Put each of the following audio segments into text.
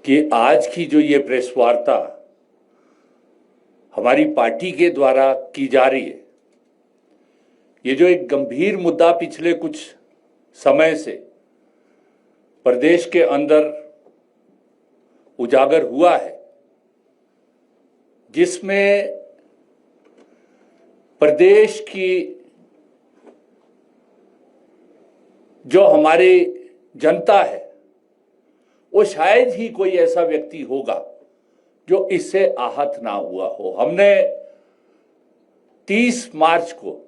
कि आज की जो ये प्रेस वार्ता हमारी पार्टी के द्वारा की जा रही है, ये जो एक गंभीर मुद्दा पिछले कुछ समय से प्रदेश के अंदर उजागर हुआ है, जिसमें प्रदेश की जो हमारी जनता है वो शायद ही कोई ऐसा व्यक्ति होगा जो इससे आहत ना हुआ हो। हमने 30 मार्च को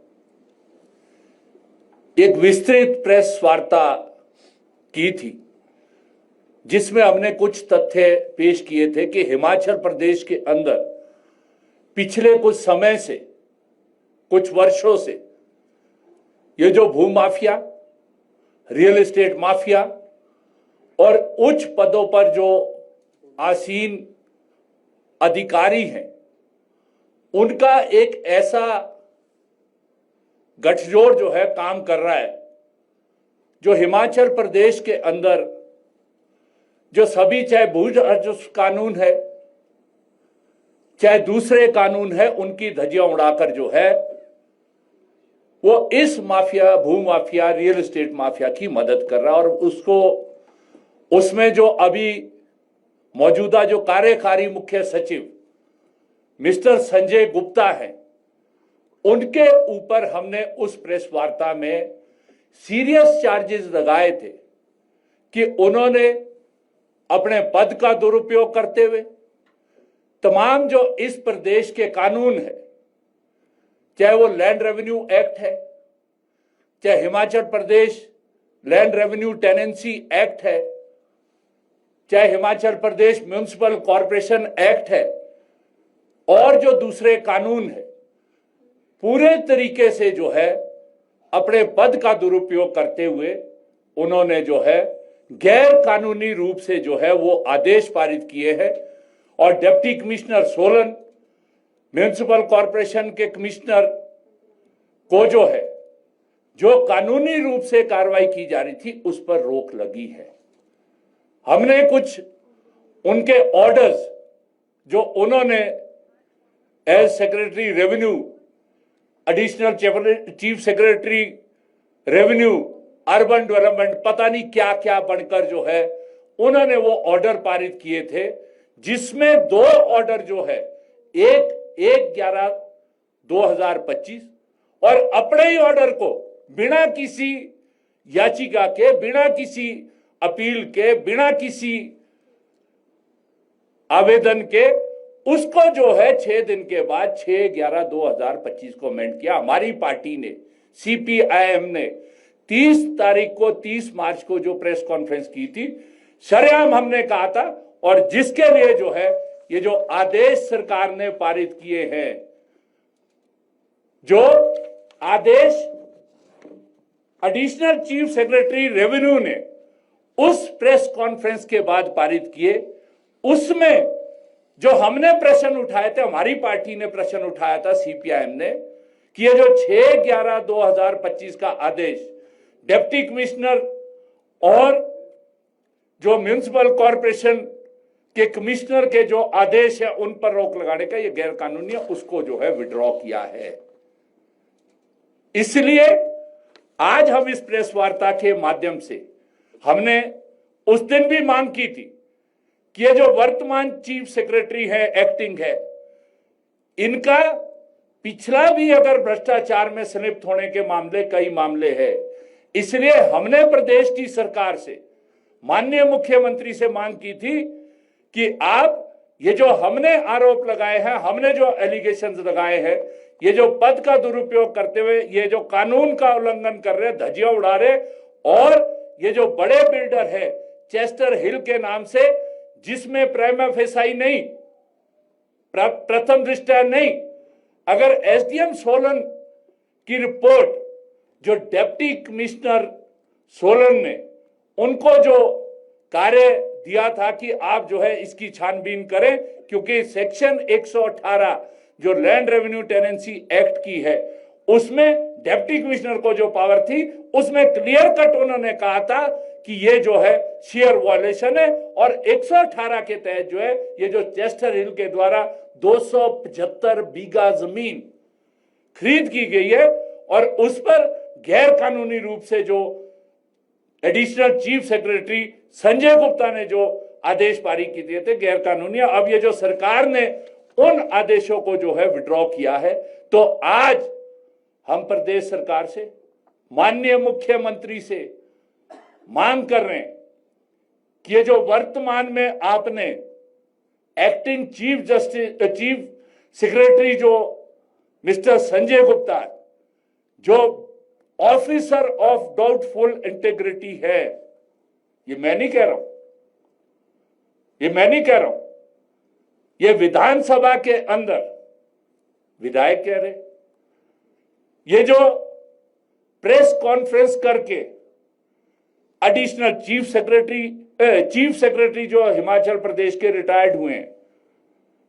एक विस्तृत प्रेस वार्ता की थी, जिसमें हमने कुछ तथ्य पेश किए थे कि हिमाचल प्रदेश के अंदर पिछले कुछ समय से, कुछ वर्षों से ये जो भूमाफिया, रियल एस्टेट माफिया और उच्च पदों पर जो आसीन अधिकारी हैं, उनका एक ऐसा गठजोड़ जो है काम कर रहा है, जो हिमाचल प्रदेश के अंदर जो सभी, चाहे भू राजस्व कानून है, चाहे दूसरे कानून है, उनकी धज्जियां उड़ाकर जो है वो इस माफिया, भूमाफिया, रियल एस्टेट माफिया की मदद कर रहा है। और उसमें जो अभी मौजूदा जो कार्यकारी मुख्य सचिव मिस्टर संजय गुप्ता हैं, उनके ऊपर हमने उस प्रेस वार्ता में सीरियस चार्जेस लगाए थे कि उन्होंने अपने पद का दुरुपयोग करते हुए तमाम जो इस प्रदेश के कानून है, चाहे वो लैंड रेवेन्यू एक्ट है, चाहे Himachal Pradesh land revenue tenancy act है, चाहे Himachal Pradesh municipal corporation act है, और जो दूसरे कानून है, पूरे तरीके से जो है अपने पद का दुरुपयोग करते हुए उन्होंने जो है गैर कानूनी रूप से जो है वो आदेश पारित किए हैं। और deputy commissioner Solan, municipal corporation के कमिश्नर को जो है, जो कानूनी रूप से कार्रवाई की जा रही थी, उस पर रोक लगी है। हमने कुछ उनके ऑर्डर्स जो उन्होंने as secretary revenue, additional chief secretary revenue, urban development, पता नहीं क्या क्या बनकर जो है उन्होंने वो ऑर्डर पारित किए थे, जिसमें 2 ऑर्डर जो है, एक 1/11/2025 और अपने ही ऑर्डर को बिना किसी याचिका के, बिना किसी अपील के, बिना किसी आवेदन के, उसको जो है 6 दिन के बाद 6/11/2025 को अमेंड किया। हमारी पार्टी ने, सीपीआईएम ने 30 मार्च को जो प्रेस कॉन्फ्रेंस की थी, सरेआम हमने कहा था, और जिसके लिए जो है ये जो आदेश सरकार ने पारित किए हैं, जो आदेश एडिशनल चीफ सेक्रेटरी रेवेन्यू ने उस प्रेस कॉन्फ्रेंस के बाद पारित किए, उसमें जो हमने प्रश्न उठाए थे, हमारी पार्टी ने प्रश्न उठाया था, सीपीआईएम ने, कि ये जो 6/11/2025 का आदेश डिप्टी कमिश्नर और जो म्युनिसिपल कॉरपोरेशन के कमिश्नर के जो आदेश है उन पर रोक लगाने का ये गैर कानूनी है, उसको जो है विड्रॉ किया है। इसलिए आज हम इस प्रेस वार्ता के माध्यम से, हमने उस दिन भी मांग की थी कि ये जो वर्तमान चीफ सेक्रेटरी है, एक्टिंग है, इनका पिछला भी अगर भ्रष्टाचार में संलिप्त होने के मामले, कई मामले हैं, इसलिए हमने प्रदेश की सरकार से, माननीय मुख्यमंत्री से मांग की थी कि आप ये जो हमने आरोप लगाए हैं, हमने जो एलिगेशंस लगाए हैं, ये जो पद का दुरुपयोग करते हुए ये जो कानून का उल्लंघन कर रहे, धज्जियां उड़ा रहे, और ये जो बड़े बिल्डर है चेस्टर हिल के नाम से, जिसमें प्राइमा फेसाई नहीं, प्रथम दृष्टया नहीं, अगर एसडीएम सोलन की रिपोर्ट जो डिप्टी कमिश्नर सोलन ने उनको जो कार्य दिया था कि आप जो है इसकी छानबीन करें, क्योंकि सेक्शन 118 जो लैंड रेवेन्यू टेनेंसी एक्ट की है, उसमें डिप्टी कमिश्नर को जो पावर थी, उसमें क्लियर कट उन्होंने कहा था कि ये जो है शेयर वॉयलेशन है और 118 के तहत जो है ये जो चेस्टर हिल के द्वारा 275 बीघा जमीन खरीद की गई है और उस पर गैर कानूनी रूप से जो additional chief secretary Sanjay Gupta ने जो आदेश पारी किए दिए थे गैर कानूनी, अब ये जो सरकार ने उन आदेशों को जो है विड्रॉ किया है, तो आज हम प्रदेश सरकार से, माननीय मुख्यमंत्री से मांग कर रहे हैं कि ये जो वर्तमान में आपने एक्टिंग चीफ सेक्रेटरी जो मिस्टर संजय गुप्ता, जो ऑफिसर ऑफ डाउटफुल इंटेग्रिटी है, ये मैं नहीं कह रहा हूं, ये विधानसभा के अंदर विधायक कह रहे, ये जो प्रेस कॉन्फ्रेंस करके एडिशनल चीफ सेक्रेटरी जो हिमाचल प्रदेश के रिटायर्ड हुए हैं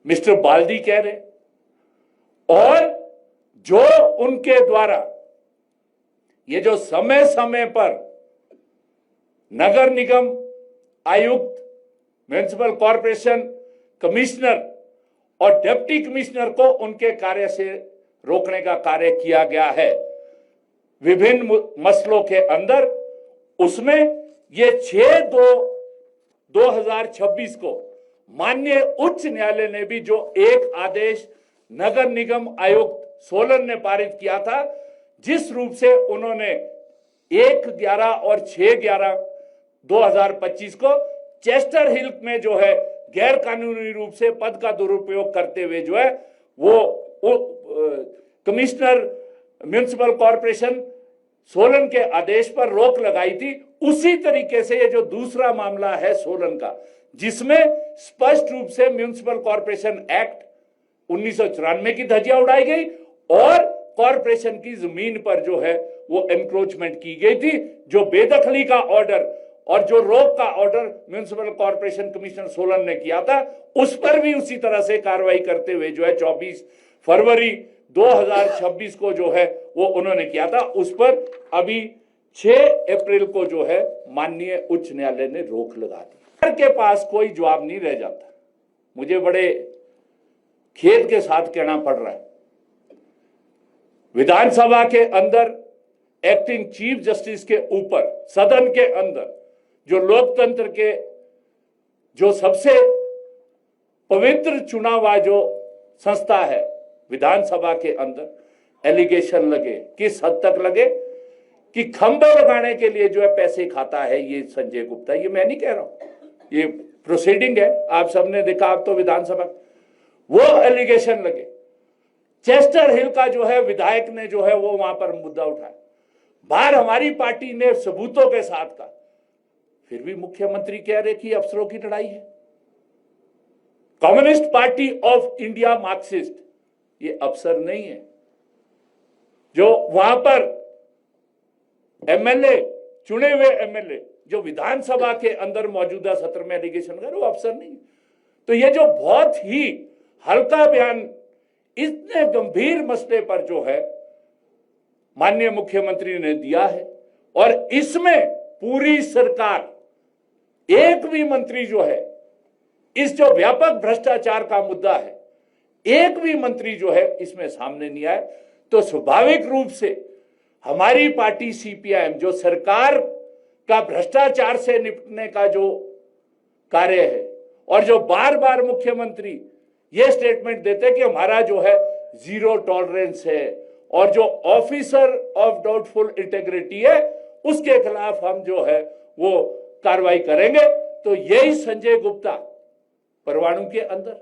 मिस्टर बाल्दी कह रहे, और जो उनके द्वारा ये जो समय समय पर नगर निगम आयुक्त, म्युनिसिपल कॉरपोरेशन कमिश्नर और डिप्टी कमिश्नर को उनके कार्य से रोकने का कार्य किया गया है विभिन्न मसलों के अंदर, उसमें ये 6/2/2026 को माननीय उच्च न्यायालय ने भी जो एक आदेश नगर निगम आयुक्त सोलन ने पारित किया था, जिस रूप से उन्होंने 1/11 और 6/11/2025 को चेस्टर हिल में जो है गैर कानूनी रूप से पद का दुरुपयोग करते हुए जो है वो कमिश्नर म्युनिसिपल कॉरपोरेशन सोलन के आदेश पर रोक लगाई थी। उसी तरीके से ये जो दूसरा मामला है सोलन का, जिसमें स्पष्ट रूप से म्युनिसिपल कॉरपोरेशन एक्ट 1994 की धज्जियां उड़ाई गई और कॉरपोरेशन की जमीन पर जो है वो एनक्रोचमेंट की गई थी, जो बेदखली का ऑर्डर और जो रोक का order municipal corporation commissioner Solan ने किया था, उस पर भी उसी तरह से कार्रवाई करते हुए जो है 24 फरवरी 2026 को जो है वो उन्होंने किया था। उस पर अभी 6 अप्रैल को जो है माननीय उच्च न्यायालय ने रोक लगा दी। सरकार के पास कोई जवाब नहीं रह जाता। मुझे बड़े खेद के साथ कहना पड़ रहा है, विधानसभा के अंदर एक्टिंग चीफ जस्टिस के ऊपर, सदन के अंदर जो लोकतंत्र के जो सबसे पवित्र चुना हुआ जो संस्था है, विधानसभा के अंदर एलिगेशन लगे, किस हद तक लगे कि खंभे लगाने के लिए जो है पैसे खाता है ये संजय गुप्ता। ये मैं नहीं कह रहा हूं, ये प्रोसीडिंग है, आप सबने देखा। आप तो विधानसभा वो एलिगेशन लगे, चेस्टर हिल का जो है विधायक ने जो है वो वहां पर मुद्दा उठाया, बाहर हमारी पार्टी ने सबूतों के साथ कहा, फिर भी मुख्यमंत्री कह रहे कि अफसरों की लड़ाई है। Communist party of India Marxist ये अफसर नहीं है। जो वहां पर एमएलए, चुने हुए एमएलए जो विधानसभा के अंदर मौजूदा सत्र में एलिगेशन कर, वो अफसर नहीं। तो ये जो बहुत ही हल्का बयान इतने गंभीर मसले पर जो है माननीय मुख्यमंत्री ने दिया है, और इसमें पूरी सरकार, एक भी मंत्री जो है, इस जो व्यापक भ्रष्टाचार का मुद्दा है, एक भी मंत्री जो है इसमें सामने नहीं आए, तो स्वाभाविक रूप से हमारी पार्टी सीपीआईएम जो सरकार का भ्रष्टाचार से निपटने का जो कार्य है, और जो बार बार मुख्यमंत्री ये स्टेटमेंट देते कि हमारा जो है जीरो टॉलरेंस है, और जो ऑफिसर ऑफ डाउटफुल इंटेग्रिटी है उसके खिलाफ हम जो है वो कार्रवाई करेंगे। तो यही संजय गुप्ता परवाणु के अंदर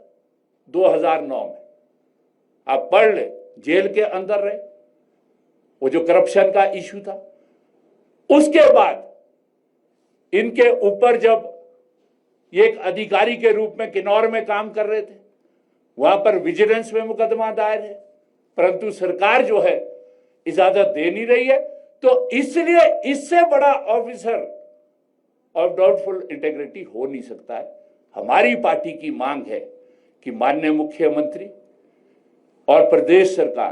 2009 में आप पढ़ ले, जेल के अंदर रहे, वो जो करप्शन का इश्यू था। उसके बाद इनके ऊपर जब ये एक अधिकारी के रूप में किन्नौर में काम कर रहे थे, वहां पर विजिलेंस में मुकदमा दायर है, परंतु सरकार जो है इजाजत दे नहीं रही है। तो इसलिए इससे बड़ा ऑफिसर ऑफ डाउटफुल इंटेग्रिटी हो नहीं सकता है। हमारी पार्टी की मांग है कि माननीय मुख्यमंत्री और प्रदेश सरकार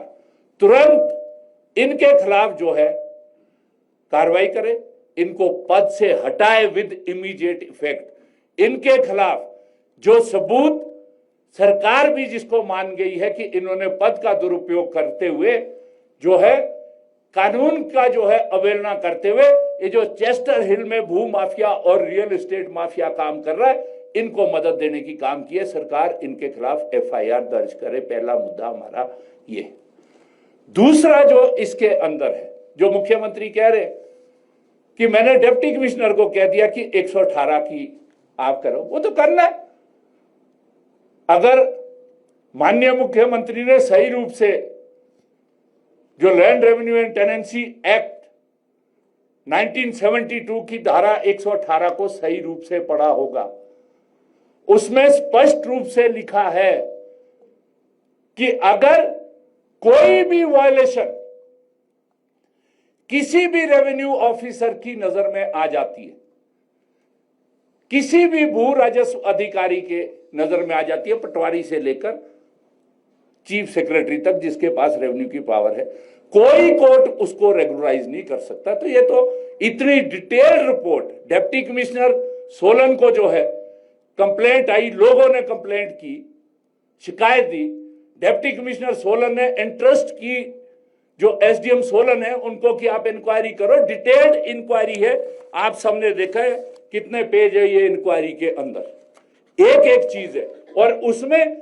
तुरंत इनके खिलाफ जो है कार्रवाई करे, इनको पद से हटाए विद इमीडिएट इफेक्ट। इनके खिलाफ जो सबूत सरकार भी जिसको मान गई है कि इन्होंने पद का दुरुपयोग करते हुए जो है कानून का जो है अवहेलना करते हुए ये जो चेस्टर हिल में भू माफिया और रियल एस्टेट माफिया काम कर रहा है, इनको मदद देने की काम की है सरकार। इनके खिलाफ एफआईआर दर्ज करे, पहला मुद्दा हमारा ये। दूसरा जो इसके अंदर है, जो मुख्यमंत्री कह रहे कि मैंने डिप्टी कमिश्नर को कह दिया कि 118 की आप करो, वो तो करना है। अगर माननीय मुख्यमंत्री ने सही रूप से जो land revenue and tenancy act 1972 की धारा 118 को सही रूप से पढ़ा होगा, उसमें स्पष्ट रूप से लिखा है कि अगर कोई भी वायलेशन किसी भी रेवेन्यू ऑफिसर की नजर में आ जाती है, किसी भी भू राजस्व अधिकारी के नजर में आ जाती है, पटवारी से लेकर चीफ सेक्रेटरी तक जिसके पास रेवेन्यू की पावर है, कोई कोर्ट उसको रेगुलराइज नहीं कर सकता। तो ये तो इतनी detail report, deputy commissioner Solan को जो है कंप्लेंट आई, लोगों ने कंप्लेंट की, शिकायत दी, डिप्टी कमिश्नर सोलन ने इंटरेस्ट की, जो एसडीएम सोलन है उनको कि आप इंक्वायरी करो, डिटेल्ड इंक्वायरी है, आप सबने देखा है कितने पेज है ये इंक्वायरी के अंदर, एक एक चीज है। और उसमें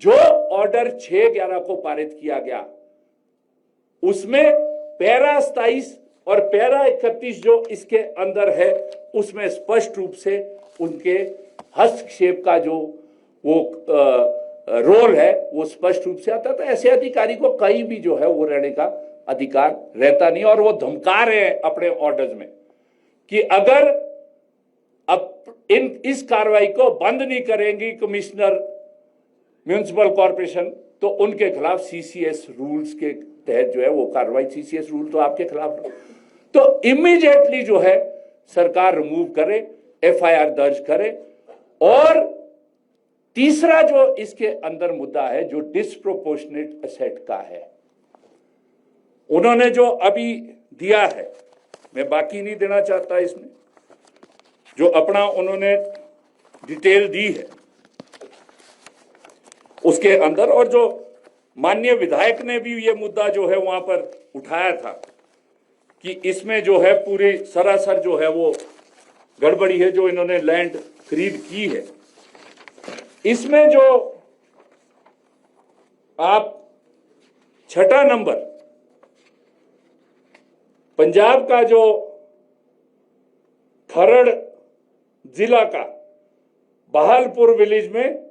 जो ऑर्डर 6/11 को पारित किया गया, उसमें पैरा 27 और पैरा 31 जो इसके अंदर है, उसमें स्पष्ट रूप से उनके हस्तक्षेप का जो वो रोल है वो स्पष्ट रूप से आता था। ऐसे अधिकारी को कहीं भी जो है वो रहने का अधिकार रहता नहीं, और वो धमका रहे हैं अपने ऑर्डर्स में कि अगर अब इस कार्रवाई को बंद नहीं करेंगी कमिश्नर म्युनिसिपल कॉर्पोरेशन, तो उनके खिलाफ सीसीएस रूल्स के तहत जो है वो कार्रवाई, सीसीएस रूल तो आपके खिलाफ, तो इमीडिएटली जो है सरकार रिमूव करे, एफआईआर दर्ज करे। और तीसरा जो इसके अंदर मुद्दा है जो डिस्प्रोपोर्शनेट असेट का है, उन्होंने जो अभी दिया है, मैं बाकी नहीं देना चाहता, इसमें जो अपना उन्होंने डिटेल दी है उसके अंदर, और जो माननीय विधायक ने भी ये मुद्दा जो है वहां पर उठाया था कि इसमें जो है पूरी सरासर जो है वो गड़बड़ी है जो इन्होंने लैंड खरीद की है। इसमें जो आप 6ठा नंबर, पंजाब का जो खरड़ जिला का बहालपुर विलेज में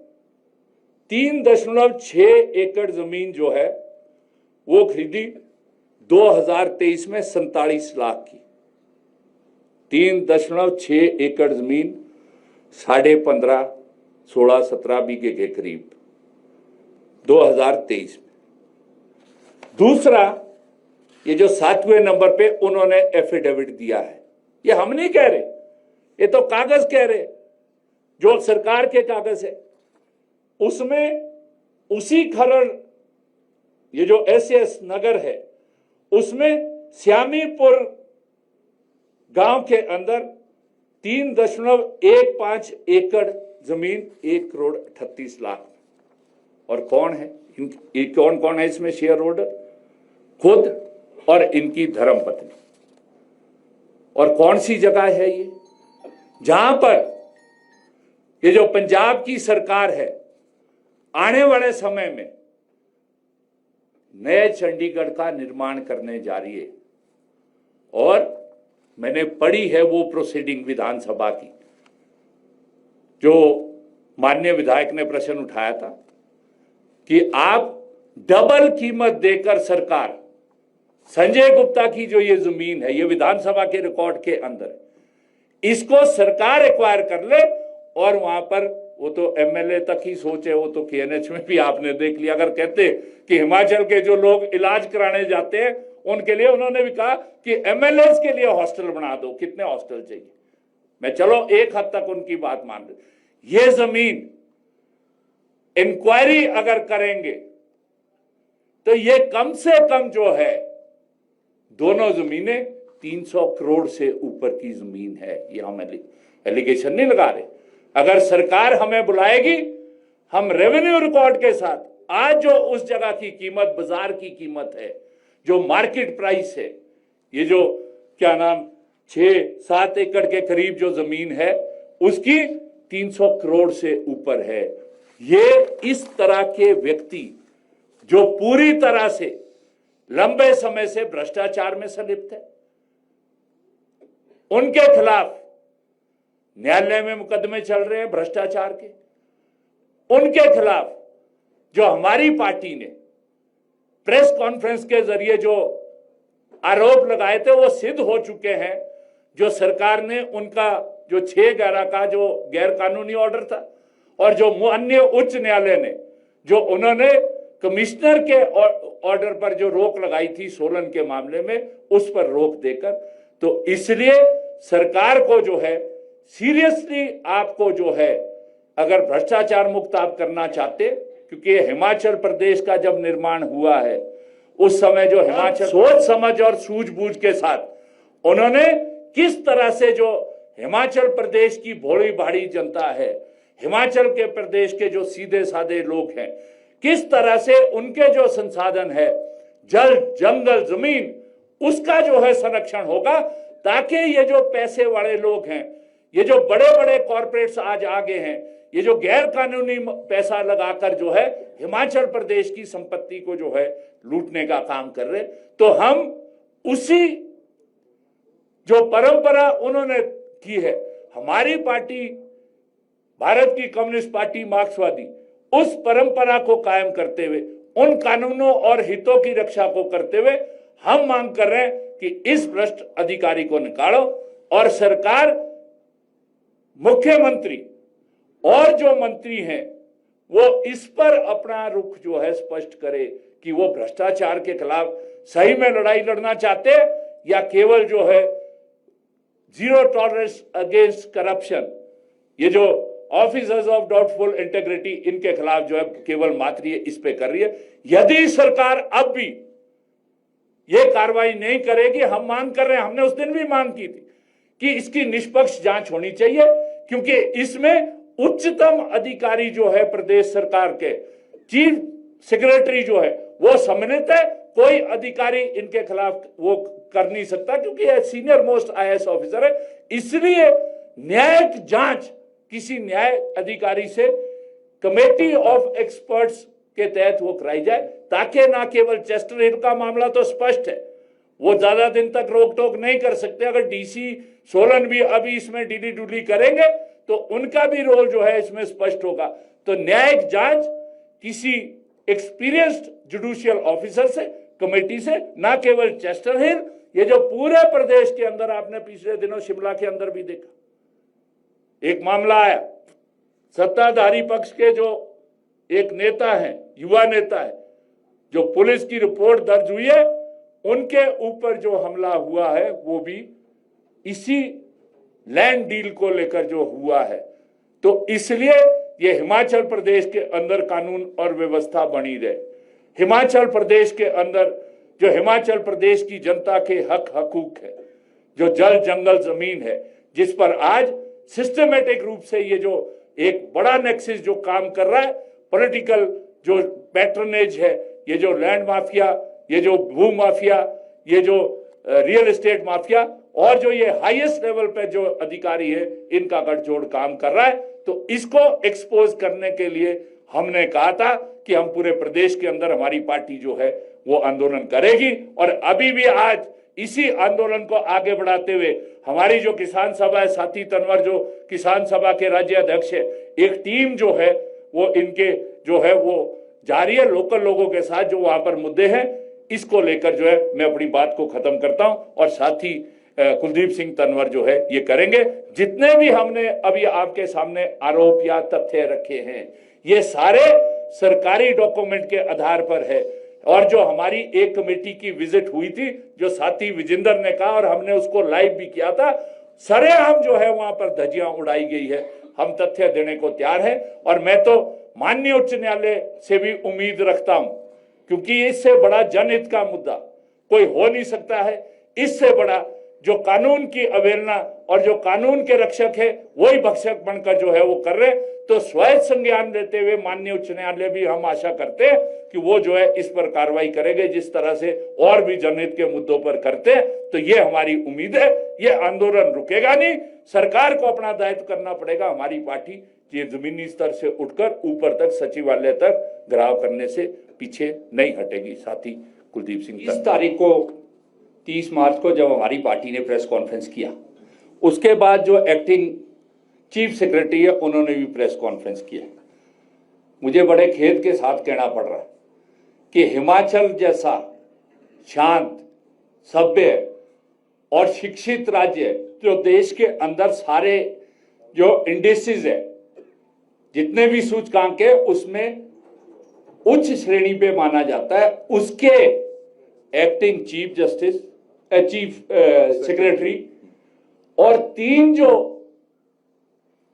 3.6 एकड़ जमीन जो है वो खरीदी 2023 में 47 लाख की। 3.6 एकड़ जमीन 15.5, 16, 17 बीघे के करीब 2023 में। दूसरा, ये जो 7वें नंबर पे उन्होंने एफिडेविट दिया है, ये हम नहीं कह रहे, ये तो कागज कह रहे, जो सरकार के कागज है, उसमें उसी खरड़ ये जो एसएस नगर है उसमें श्यामीपुर गांव के अंदर 3.15 एकड़ जमीन 1,38 लाख। और कौन है कौन कौन है इसमें शेयर होल्डर? खुद और इनकी धर्मपत्नी। और कौन सी जगह है ये जहां पर ये जो पंजाब की सरकार है आने वाले समय में नए चंडीगढ़ का निर्माण करने जा रही है। और मैंने पढ़ी है वो प्रोसीडिंग विधानसभा की, जो माननीय विधायक ने प्रश्न उठाया था कि आप डबल कीमत देकर सरकार संजय गुप्ता की जो ये जमीन है, ये विधानसभा के रिकॉर्ड के अंदर, इसको सरकार एक्वायर कर ले। और वहां पर वो तो एमएलए तक ही सोचे, वो तो केएनएच में भी आपने देख लिया। अगर कहते कि हिमाचल के जो लोग इलाज कराने जाते हैं उनके लिए, उन्होंने भी कहा कि एमएलए के लिए हॉस्टल बना दो। कितने हॉस्टल चाहिए? मैं चलो एक हद तक उनकी बात मान लूं। ये जमीन इंक्वायरी अगर करेंगे तो ये कम से कम जो है दोनों जमीनें 300 करोड़ से ऊपर की जमीन है। ये हम एलिगेशन नहीं लगा रहे। अगर सरकार हमें बुलाएगी, हम रेवेन्यू रिकॉर्ड के साथ आज जो उस जगह की कीमत, बाजार की कीमत है, जो मार्केट प्राइस है, ये जो क्या नाम 6-7 एकड़ के करीब जो जमीन है उसकी 300 करोड़ से ऊपर है। ये इस तरह के व्यक्ति जो पूरी तरह से लंबे समय से भ्रष्टाचार में संलिप्त है, उनके खिलाफ न्यायालय में मुकदमे चल रहे हैं भ्रष्टाचार के। उनके खिलाफ जो हमारी पार्टी ने प्रेस कॉन्फ्रेंस के जरिए जो आरोप लगाए थे वो सिद्ध हो चुके हैं। जो सरकार ने उनका जो 6/11 का जो गैर कानूनी ऑर्डर था और जो अन्य उच्च न्यायालय ने जो उन्होंने कमिश्नर के ऑर्डर पर जो रोक लगाई थी सोलन के मामले में, उस पर रोक देकर, तो इसलिए सरकार को जो है सीरियसली आपको जो है अगर भ्रष्टाचार मुक्त आप करना चाहते, क्योंकि हिमाचल प्रदेश का जब निर्माण हुआ है उस समय जो हिमाचल सोच समझ और सूझबूझ के साथ उन्होंने किस तरह से जो हिमाचल प्रदेश की भोली भाड़ी जनता है, हिमाचल के प्रदेश के जो सीधे साधे लोग हैं, किस तरह से उनके जो संसाधन है, जल जंगल जमीन, उसका जो है संरक्षण होगा, ताकि ये जो पैसे वाले लोग हैं, ये जो बड़े बड़े कॉर्पोरेट्स आज आगे हैं, ये जो गैर कानूनी पैसा लगाकर जो है हिमाचल प्रदेश की संपत्ति को जो है लूटने का काम कर रहे, तो हम उसी जो परंपरा उन्होंने की है, हमारी पार्टी भारत की कम्युनिस्ट पार्टी मार्क्सवादी, उस परंपरा को कायम करते हुए, उन कानूनों और हितों की रक्षा को करते हुए हम मांग कर रहे हैं कि इस भ्रष्ट अधिकारी को निकालो और सरकार, मुख्यमंत्री और जो मंत्री हैं वो इस पर अपना रुख जो है स्पष्ट करे कि वो भ्रष्टाचार के खिलाफ सही में लड़ाई लड़ना चाहते हैं या केवल जो है जीरो टॉलरेंस अगेंस्ट करप्शन, ये जो ऑफिसर्स ऑफ डाउटफुल इंटेग्रिटी, इनके खिलाफ जो है केवल मात्र ये इस पे कर रही है। यदि सरकार अब भी ये कार्रवाई नहीं करेगी, हम मांग कर रहे हैं, हमने उस दिन भी मांग की थी कि इसकी निष्पक्ष जांच होनी चाहिए, क्योंकि इसमें उच्चतम अधिकारी जो है प्रदेश सरकार के, चीफ सेक्रेटरी जो है वो सम्मिलित है, कोई अधिकारी इनके खिलाफ वो कर नहीं सकता क्योंकि ये सीनियर मोस्ट आईएएस ऑफिसर है। इसलिए न्यायिक जांच किसी न्याय अधिकारी से कमेटी ऑफ एक्सपर्ट्स के तहत वो कराई जाए, ताकि ना केवल चेस्टर हिल का मामला तो स्पष्ट है, वो ज्यादा दिन तक रोक टोक नहीं कर सकते। अगर डीसी सोलन भी अभी इसमें डीडी डुली करेंगे तो उनका भी रोल जो है इसमें स्पष्ट होगा। तो न्यायिक जांच किसी एक्सपीरियंस्ड जुडिशियल ऑफिसर से, कमेटी से, ना केवल चेस्टर हिल, ये जो पूरे प्रदेश के अंदर आपने पिछले दिनों शिमला के अंदर भी देखा, एक मामला आया, सत्ताधारी पक्ष के जो एक नेता है, युवा नेता है, जो पुलिस की रिपोर्ट दर्ज हुई है, उनके ऊपर जो हमला हुआ है वो भी इसी लैंड डील को लेकर जो हुआ है। तो इसलिए ये हिमाचल प्रदेश के अंदर कानून और व्यवस्था बनी रहे, हिमाचल प्रदेश के अंदर जो हिमाचल प्रदेश की जनता के हक हकूक है, जो जल जंगल जमीन है, जिस पर आज सिस्टमेटिक रूप से ये जो एक बड़ा नेक्सस जो काम कर रहा है, पॉलिटिकल जो पैट्रनेज है, ये जो लैंड माफिया, ये जो भू माफिया, ये जो रियल एस्टेट माफिया और जो ये हाईएस्ट लेवल पे जो अधिकारी है, इनका गठजोड़ काम कर रहा है। तो इसको एक्सपोज करने के लिए हमने कहा था कि हम पूरे प्रदेश के अंदर हमारी पार्टी जो है वो आंदोलन करेगी, और अभी भी आज इसी आंदोलन को आगे बढ़ाते हुए हमारी जो किसान सभा है, साथी तनवर जो किसान सभा के राज्य अध्यक्ष है, एक टीम जो है वो इनके जो है वो जारी है लोकल लोगों के साथ, जो वहां पर मुद्दे हैं, इसको लेकर जो है मैं अपनी बात को खत्म करता हूं। और साथी कुलदीप सिंह तनवर जो है ये करेंगे। जितने भी हमने अभी आपके सामने आरोप या तथ्य रखे हैं, ये सारे सरकारी डॉक्यूमेंट के आधार पर है। और जो हमारी एक कमेटी की विजिट हुई थी, जो साथी विजेंद्र ने कहा, और हमने उसको लाइव भी किया था, सरेआम जो है वहां पर धज्जियां उड़ाई गई है। हम तथ्य देने को तैयार हैं, और मैं तो माननीय उच्च न्यायालय से भी उम्मीद रखता हूं, क्योंकि इससे बड़ा जनहित का मुद्दा कोई हो नहीं सकता है। इससे बड़ा जो कानून की अवहेलना और जो कानून के रक्षक है वही भक्षक बनकर जो है वो कर रहे। तो स्वयं संज्ञान लेते हुए माननीय उच्च न्यायालय भी हम आशा करते हैं कि वो जो है इस पर कार्रवाई करेंगे, जिस तरह से और भी जनहित के मुद्दों पर करते हैं। तो ये हमारी उम्मीद है, ये आंदोलन रुकेगा नहीं, सरकार को अपना दायित्व करना पड़ेगा। हमारी पार्टी ये जमीनी स्तर से उठकर ऊपर तक सचिवालय तक घराव करने से पीछे नहीं हटेगी। साथी कुलदीप सिंह, 30 तारीख को 30 मार्च को जब हमारी पार्टी ने प्रेस कॉन्फ्रेंस किया, उसके बाद जो एक्टिंग चीफ सेक्रेटरी है उन्होंने भी प्रेस कॉन्फ्रेंस किया। मुझे बड़े खेद के साथ कहना पड़ रहा है कि हिमाचल जैसा शांत, सभ्य और शिक्षित राज्य जो देश के अंदर सारे जो इंडिसेस है, जितने भी सूचकांक है उसमें उच्च श्रेणी पे माना जाता है, उसके एक्टिंग चीफ सेक्रेटरी और 3 जो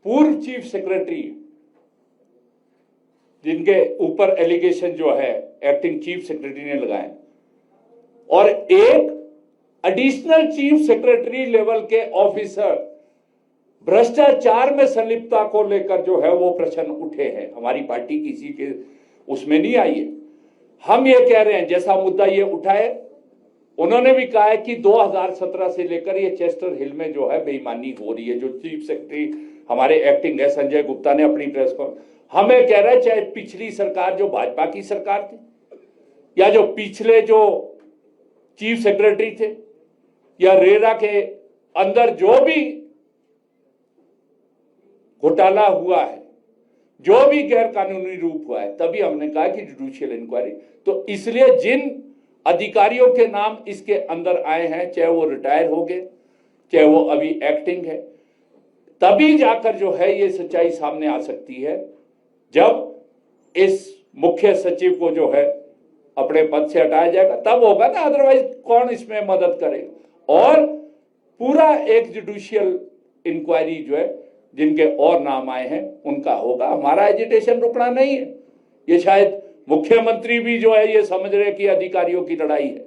पूर्व चीफ सेक्रेटरी जिनके ऊपर एलिगेशन जो है एक्टिंग चीफ सेक्रेटरी ने लगाए, और एक एडिशनल चीफ सेक्रेटरी लेवल के ऑफिसर भ्रष्टाचार में संलिप्तता को लेकर जो है वो प्रश्न उठे हैं। हमारी पार्टी किसी के उसमें नहीं आई है। हम ये कह रहे हैं, जैसा मुद्दा ये उठाए, उन्होंने भी कहा है कि 2017 से लेकर ये चेस्टर हिल में जो है बेईमानी हो रही है। जो चीफ सेक्रेटरी हमारे एक्टिंग है संजय गुप्ता ने अपनी प्रेस को हमें कह रहे हैं, चाहे पिछली सरकार जो भाजपा की सरकार थी या जो पिछले जो चीफ सेक्रेटरी थे या रेरा के अंदर जो भी घोटाला हुआ है, जो भी गैर कानूनी रूप हुआ है, तभी हमने कहा कि जुडिशियल इंक्वायरी। तो इसलिए जिन अधिकारियों के नाम इसके अंदर आए हैं, चाहे वो रिटायर हो गए, चाहे वो अभी एक्टिंग है, तभी जाकर जो है ये सच्चाई सामने आ सकती है जब इस मुख्य सचिव को जो है अपने पद से हटाया जाएगा, तब होगा ना। अदरवाइज कौन इसमें मदद करेगा? और पूरा एक जुडिशियल इंक्वायरी जो है जिनके और नाम आए हैं उनका होगा। हमारा एजिटेशन रुकना नहीं है। ये शायद मुख्यमंत्री भी जो है ये समझ रहे कि अधिकारियों की लड़ाई है,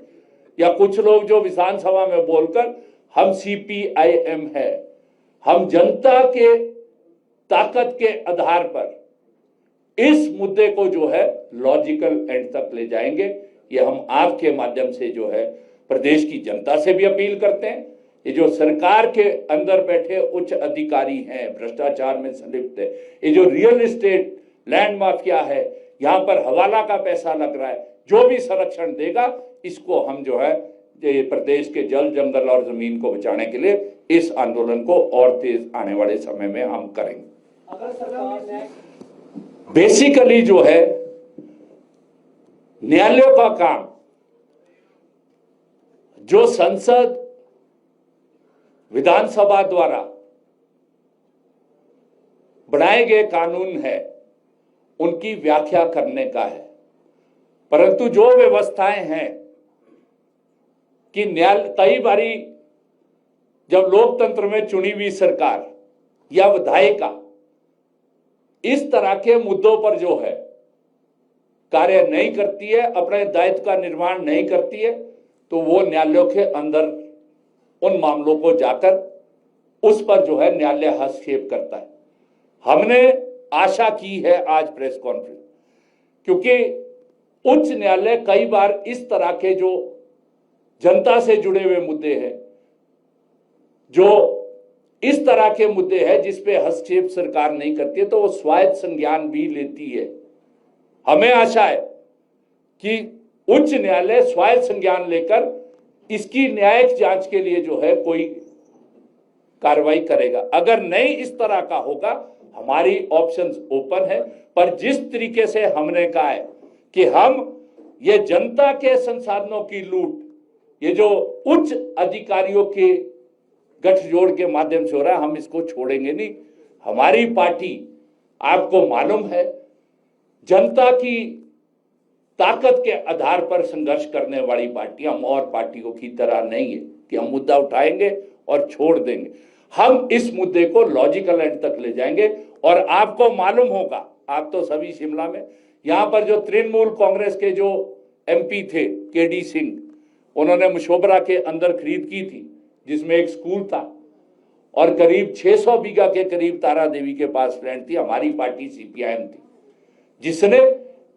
या कुछ लोग जो विधानसभा में बोलकर हम CPIM है, हम जनता के ताकत के आधार पर इस मुद्दे को जो है लॉजिकल एंड तक ले जाएंगे। ये हम आपके माध्यम से जो है प्रदेश की जनता से भी अपील करते हैं। ये जो सरकार के अंदर बैठे उच्च अधिकारी हैं, भ्रष्टाचार में संलिप्त है, ये जो रियल एस्टेट लैंड माफिया है, यहाँ पर हवाला का पैसा लग रहा है, जो भी संरक्षण देगा इसको हम जो है प्रदेश के जल, जंगल और जमीन को बचाने के लिए इस आंदोलन को और तेज आने वाले समय में हम करेंगे। अगर सरकार ने बेसिकली जो है न्यायालयों का काम जो संसद, विधानसभा द्वारा बनाए गए कानून है उनकी व्याख्या करने का है, परंतु जो व्यवस्थाएं हैं कि न्यायालय कई बारी जब लोकतंत्र में चुनी हुई सरकार या विधायिका इस तरह के मुद्दों पर जो है कार्य नहीं करती है, अपने दायित्व का निर्वहन नहीं करती है, तो वो न्यायालयों के अंदर उन मामलों को जाकर उस पर जो है न्यायालय हस्तक्षेप करता है। हमने आशा की है आज प्रेस कॉन्फ्रेंस, क्योंकि उच्च न्यायालय कई बार इस तरह के जो जनता से जुड़े हुए मुद्दे हैं, जो इस तरह के मुद्दे हैं जिसपे हस्तक्षेप सरकार नहीं करती है, तो वो स्वायत्त संज्ञान भी लेती है। हमें आशा है कि उच्च न्यायालय स्वायत्त संज्ञान लेकर इसकी न्यायिक जांच के लिए जो है कोई कार्रवाई करेगा। अगर नहीं इस तरह का होगा, हमारी ऑप्शंस ओपन है। पर जिस तरीके से हमने कहा है कि हम ये जनता के संसाधनों की लूट, ये जो उच्च अधिकारियों के गठजोड़ के माध्यम से हो रहा है, हम इसको छोड़ेंगे नहीं। हमारी पार्टी, आपको मालूम है, जनता की ताकत के आधार पर संघर्ष करने वाली पार्टी हम और पार्टियों की तरह नहीं है कि हम मुद्दा उठाएंगे और छोड़ देंगे। हम इस मुद्दे को लॉजिकल एंड तक ले जाएंगे। और आपको मालूम होगा, आप तो सभी शिमला में, यहाँ पर जो तृणमूल कांग्रेस के जो MP थे KD सिंह, उन्होंने मशोबरा के अंदर खरीद की थी जिसमें एक स्कूल था और करीब 600 बीघा के करीब तारा देवी के पास लैंड थी। हमारी पार्टी सीपीआईएम थी जिसने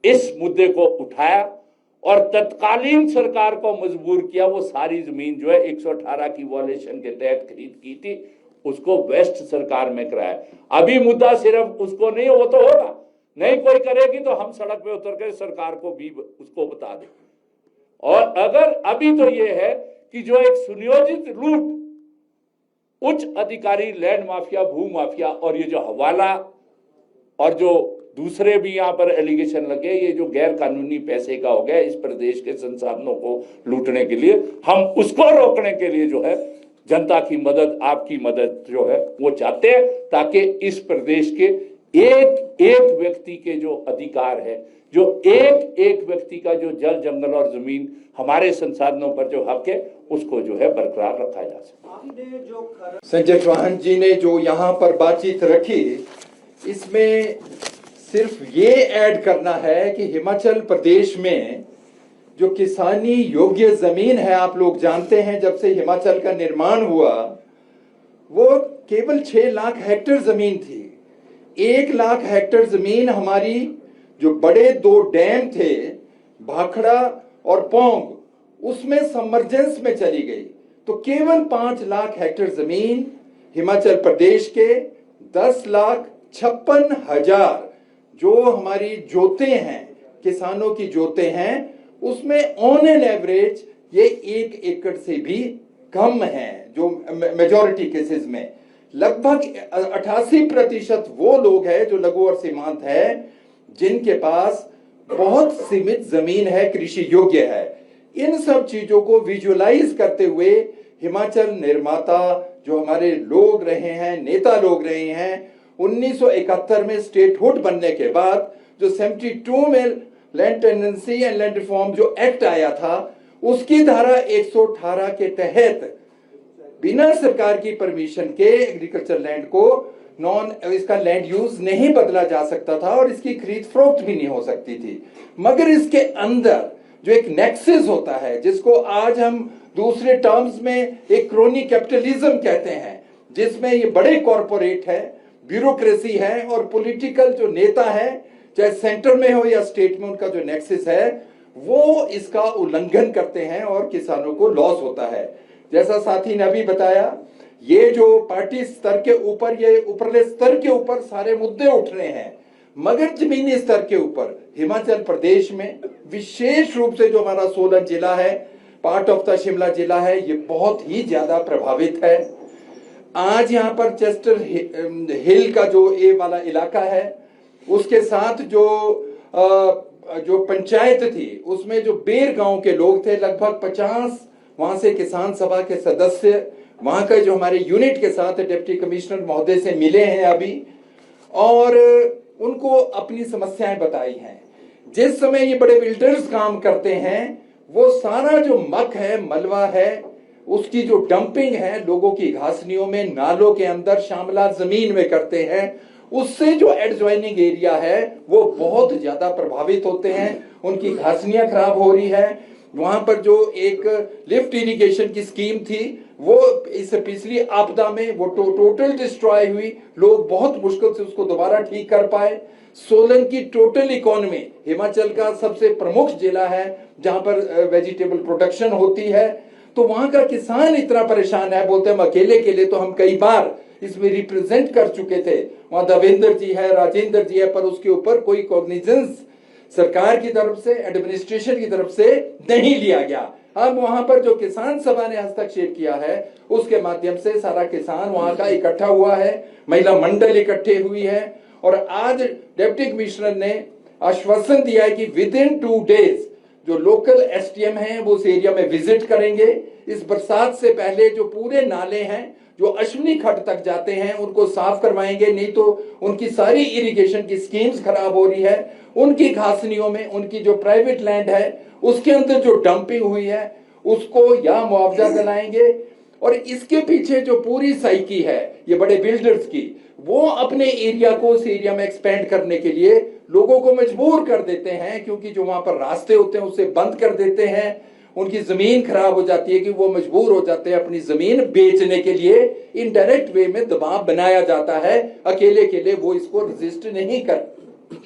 इस मुद्दे को उठाया और तत्कालीन सरकार को मजबूर किया वो सारी जमीन जो है 118 की वॉल्यूशन के तहत खरीद की थी उसको वेस्ट सरकार में कराया। अभी मुद्दा सिर्फ उसको नहीं, वो तो होगा नहीं, कोई करेगी तो हम सड़क पे उतर कर सरकार को भी उसको बता दें। और अगर अभी तो ये है कि जो एक सुनियोजित लूट उच्च अधिकारी, लैंड माफिया, भू माफिया और ये जो हवाला और जो दूसरे भी यहाँ पर एलिगेशन लगे, ये जो गैर कानूनी पैसे का हो गया इस प्रदेश के संसाधनों को लूटने के लिए, हम उसको रोकने के लिए जो है जनता की मदद, आपकी मदद जो है वो चाहते हैं, ताकि इस प्रदेश के एक एक व्यक्ति के जो अधिकार है, जो एक एक व्यक्ति का जो जल, जंगल और जमीन, हमारे संसाधनों पर जो हक है, उसको जो है बरकरार रखा जा सके। संजय चौहान जी ने जो यहाँ पर बातचीत रखी, इसमें सिर्फ ये ऐड करना है कि हिमाचल प्रदेश में जो किसानी योग्य जमीन है, आप लोग जानते हैं जब से हिमाचल का निर्माण हुआ वो केवल 6 लाख हेक्टेयर जमीन थी। 1 लाख हेक्टेयर जमीन हमारी जो बड़े 2 डैम थे, भाखड़ा और पौंग, उसमें सबमर्जेंस में चली गई। तो केवल 5 लाख हेक्टेयर जमीन हिमाचल प्रदेश के 10,56,000 जो हमारी जोते हैं, किसानों की जोते हैं, उसमें ऑन एन एवरेज ये 1 एकड़ से भी कम है। जो मेजॉरिटी केसेस में लगभग 88% वो लोग हैं जो लघु और सीमांत है, जिनके पास बहुत सीमित जमीन है, कृषि योग्य है। इन सब चीजों को विजुअलाइज करते हुए हिमाचल निर्माता जो हमारे लोग रहे हैं, नेता लोग रहे हैं, 1971 में स्टेटहुड बनने के बाद जो 72 में land tenancy and land reform जो एक्ट आया था, उसकी धारा 118 के तहत बिना सरकार की परमिशन के एग्रीकल्चर लैंड को इसका लैंड यूज नहीं बदला जा सकता था और इसकी खरीद फरोख्त भी नहीं हो सकती थी। मगर इसके अंदर जो एक नेक्सस होता है, जिसको आज हम दूसरे टर्म्स में एक क्रोनी कैपिटलिज्म कहते हैं, जिसमें ये बड़े कॉरपोरेट है, ब्यूरोक्रेसी है और पॉलिटिकल जो नेता है, चाहे सेंटर में हो या स्टेट में, उनका जो नेक्सस है वो इसका उल्लंघन करते हैं और किसानों को लॉस होता है। जैसा साथी ने अभी बताया, ये जो पार्टी स्तर के ऊपर, ये ऊपरले स्तर के ऊपर सारे मुद्दे उठ रहे हैं, मगर जमीनी स्तर के ऊपर हिमाचल प्रदेश में विशेष रूप से जो हमारा सोलन जिला है, पार्ट ऑफ द शिमला जिला है, ये बहुत ही ज्यादा प्रभावित है। आज यहाँ पर चेस्टर हिल का जो ये वाला इलाका है, उसके साथ जो पंचायत थी, उसमें जो बेर गांव के लोग थे, लगभग 50 वहां से किसान सभा के सदस्य वहां का जो हमारे यूनिट के साथ डिप्टी कमिश्नर महोदय से मिले हैं अभी, और उनको अपनी समस्याएं बताई हैं। जिस समय ये बड़े बिल्डर्स काम करते हैं, वो सारा जो मक है, मलबा है, उसकी जो डंपिंग है लोगों की घासनियों में, नालों के अंदर, शामला जमीन में करते हैं, उससे जो एडजॉइनिंग एरिया है वो बहुत ज्यादा प्रभावित होते हैं। उनकी घासनियां खराब हो रही है। वहां पर जो एक लिफ्ट इरिगेशन की स्कीम थी, वो इस पिछली आपदा में वो टोटल डिस्ट्रॉय हुई। लोग बहुत मुश्किल से उसको दोबारा ठीक कर पाए। सोलन की टोटल इकोनॉमी, हिमाचल का सबसे प्रमुख जिला है जहां पर वेजिटेबल प्रोडक्शन होती है, तो वहां का किसान इतना परेशान है, बोलते हैं अकेले के लिए तो हम कई बार इसमें रिप्रेजेंट कर चुके थे। वहां देवेंद्र जी है, राजेंद्र जी है, पर उसके ऊपर कोई कॉग्निजेंस सरकार की तरफ से, एडमिनिस्ट्रेशन की तरफ से नहीं लिया गया। अब वहां पर जो किसान सभा ने हस्तक्षेप किया है, उसके माध्यम से सारा किसान वहां का इकट्ठा हुआ है, महिला मंडल इकट्ठे हुई है, और आज डिप्टी कमिश्नर ने आश्वासन दिया है कि विद इन 2 डेज जो लोकल एसडीएम हैं वो उस एरिया में विजिट करेंगे। इस बरसात से पहले जो पूरे नाले हैं जो अश्विनी खड्ड तक जाते हैं उनको साफ करवाएंगे, नहीं तो उनकी सारी इरिगेशन की स्कीम्स खराब हो रही है। उनकी घासनियों में, उनकी जो प्राइवेट लैंड है उसके अंदर जो डंपिंग हुई है उसको या मुआवजा दिलाएंगे। और इसके पीछे जो पूरी साइकी है ये बड़े बिल्डर्स की, वो अपने एरिया को उस एरिया में एक्सपेंड करने के लिए लोगों को मजबूर कर देते हैं, क्योंकि जो वहां पर रास्ते होते हैं उसे बंद कर देते हैं उनकी जमीन खराब हो जाती है कि वो मजबूर हो जाते हैं अपनी जमीन बेचने के लिए। इनडायरेक्ट वे में दबाव बनाया जाता है, अकेले अकेले वो इसको रजिस्ट नहीं कर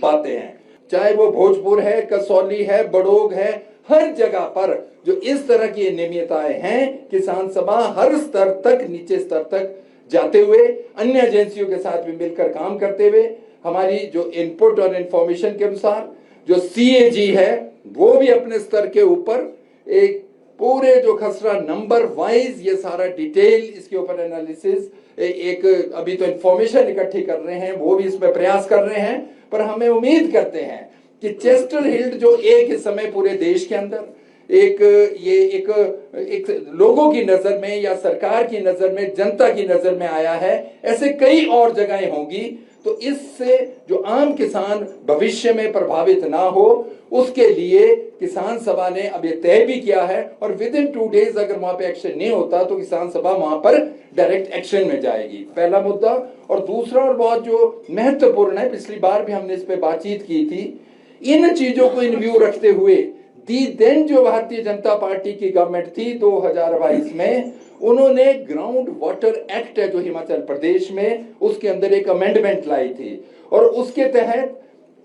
पाते हैं। चाहे वो भोजपुर है, कसौली है, बड़ोग है, हर जगह पर जो इस तरह की नियमितताएं हैं, किसान सभा हर स्तर तक, नीचे स्तर तक जाते हुए, अन्य एजेंसियों के साथ भी मिलकर काम करते हुए, हमारी जो इनपुट और इंफॉर्मेशन के अनुसार जो CAG है वो भी अपने स्तर के ऊपर एक पूरे जो खसरा नंबर वाइज ये सारा डिटेल इसके ऊपर एनालिसिस, एक अभी तो इंफॉर्मेशन इकट्ठी कर रहे हैं, वो भी इसमें प्रयास कर रहे हैं। पर हमें उम्मीद करते हैं कि चेस्टर हिल जो एक समय पूरे देश के अंदर एक लोगों की नजर में या सरकार की नजर में, जनता की नजर में आया है, ऐसे कई और जगहें होंगी। तो इससे जो आम किसान भविष्य में प्रभावित ना हो, उसके लिए किसान सभा ने अब ये तय भी किया है और विद इन 2 डेज अगर वहां पे एक्शन नहीं होता तो किसान सभा वहां पर डायरेक्ट एक्शन में जाएगी। पहला मुद्दा। और दूसरा और बहुत जो महत्वपूर्ण है, पिछली बार भी हमने इस पे बातचीत की थी, इन चीजों को इन व्यू रखते हुए दी देन जो भारतीय जनता पार्टी की गवर्नमेंट थी 2022 में, उन्होंने ग्राउंड वाटर एक्ट है जो हिमाचल प्रदेश में, उसके अंदर एक अमेंडमेंट लाई थी और उसके तहत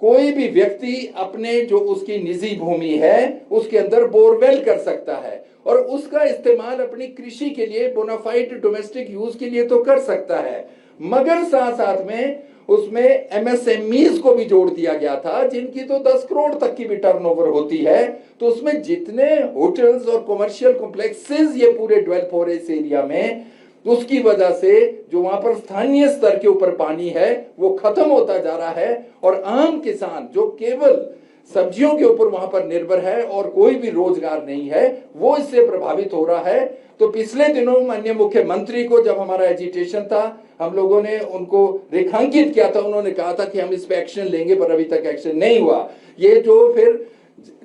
कोई भी व्यक्ति अपने जो उसकी निजी भूमि है उसके अंदर बोरवेल कर सकता है और उसका इस्तेमाल अपनी कृषि के लिए, बोनाफाइड डोमेस्टिक यूज के लिए तो कर सकता है, मगर साथ साथ में उसमें MSMEs को भी जोड़ दिया गया था जिनकी तो 10 करोड़ तक की भी टर्नओवर होती है। तो उसमें जितने होटल्स और कमर्शियल कॉम्प्लेक्सेस ये पूरे डेवलप हो रहे इस एरिया में, उसकी वजह से जो वहां पर स्थानीय स्तर के ऊपर पानी है वो खत्म होता जा रहा है और आम किसान जो केवल सब्जियों के ऊपर वहां पर निर्भर है और कोई भी रोजगार नहीं है, वो इससे प्रभावित हो रहा है। तो पिछले दिनों माननीय मुख्यमंत्री को जब हमारा एजिटेशन था, हम लोगों ने उनको रेखांकित किया था, उन्होंने कहा था कि हम इस पे एक्शन लेंगे, पर अभी तक एक्शन नहीं हुआ। ये जो फिर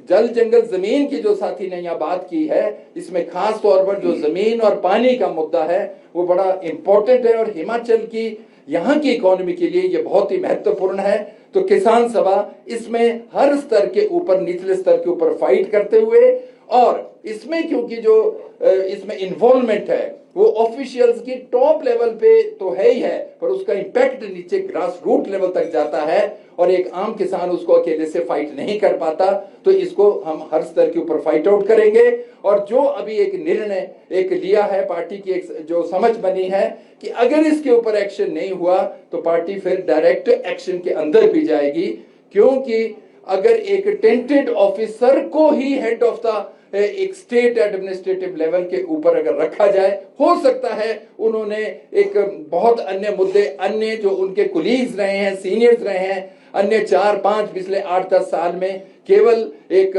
जल जंगल जमीन की जो साथी ने यहाँ बात की है, इसमें खास तौर पर जो जमीन और पानी का मुद्दा है वो बड़ा इंपॉर्टेंट है और हिमाचल की यहाँ की इकोनॉमी के लिए ये बहुत ही महत्वपूर्ण है। तो किसान सभा इसमें हर स्तर के ऊपर, निचले स्तर के ऊपर फाइट करते हुए, और इसमें क्योंकि जो इसमें इन्वॉल्वमेंट है वो ऑफिशियल्स की टॉप लेवल पे तो है ही है, पर उसका इंपैक्ट नीचे ग्रास रूट लेवल तक जाता है और एक आम किसान उसको अकेले से फाइट नहीं कर पाता। तो इसको हम हर स्तर के ऊपर फाइट आउट करेंगे और जो अभी एक निर्णय एक लिया है पार्टी की, एक जो समझ बनी है कि अगर इसके ऊपर एक्शन नहीं हुआ तो पार्टी फिर डायरेक्ट एक्शन के अंदर भी जाएगी। क्योंकि अगर एक टेंटेड ऑफिसर को ही हेड ऑफ द एक स्टेट एडमिनिस्ट्रेटिव लेवल के ऊपर अगर रखा जाए, हो सकता है उन्होंने एक बहुत अन्य मुद्दे, अन्य जो उनके कुलीग्स रहे हैं, सीनियर्स रहे हैं, अन्य 4-5 पिछले 8-10 साल में केवल एक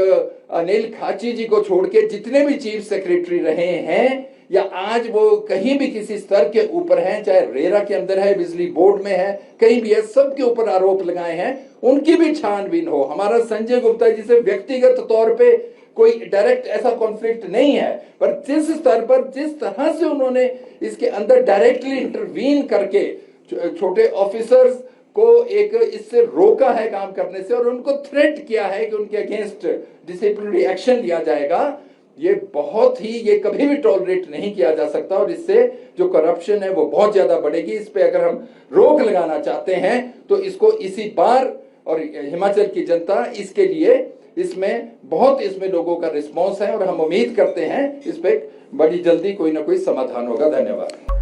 अनिल खाची जी को छोड़ के जितने भी चीफ सेक्रेटरी रहे हैं या आज वो कहीं भी किसी स्तर के ऊपर हैं, चाहे रेरा के अंदर है, बिजली बोर्ड में है, कहीं भी है, सबके ऊपर आरोप लगाए हैं, उनकी भी छानबीन हो। हमारा संजय गुप्ता जी से व्यक्तिगत तौर पे कोई डायरेक्ट ऐसा कॉन्फ्लिक्ट नहीं है, पर जिस स्तर पर, जिस तरह से उन्होंने इसके अंदर डायरेक्टली इंटरवीन करके छोटे ऑफिसर्स को एक इससे रोका है काम करने से और उनको थ्रेट किया है कि उनके अगेंस्ट डिसिप्लिनरी एक्शन लिया जाएगा, ये बहुत ही, ये कभी भी टॉलरेट नहीं किया जा सकता और इससे जो करप्शन है वो बहुत ज्यादा बढ़ेगी। इस पे अगर हम रोक लगाना चाहते हैं तो इसको इसी बार, और हिमाचल की जनता इसके लिए इसमें बहुत, इसमें लोगों का रिस्पॉन्स है और हम उम्मीद करते हैं इस पे बड़ी जल्दी कोई ना कोई समाधान होगा। धन्यवाद।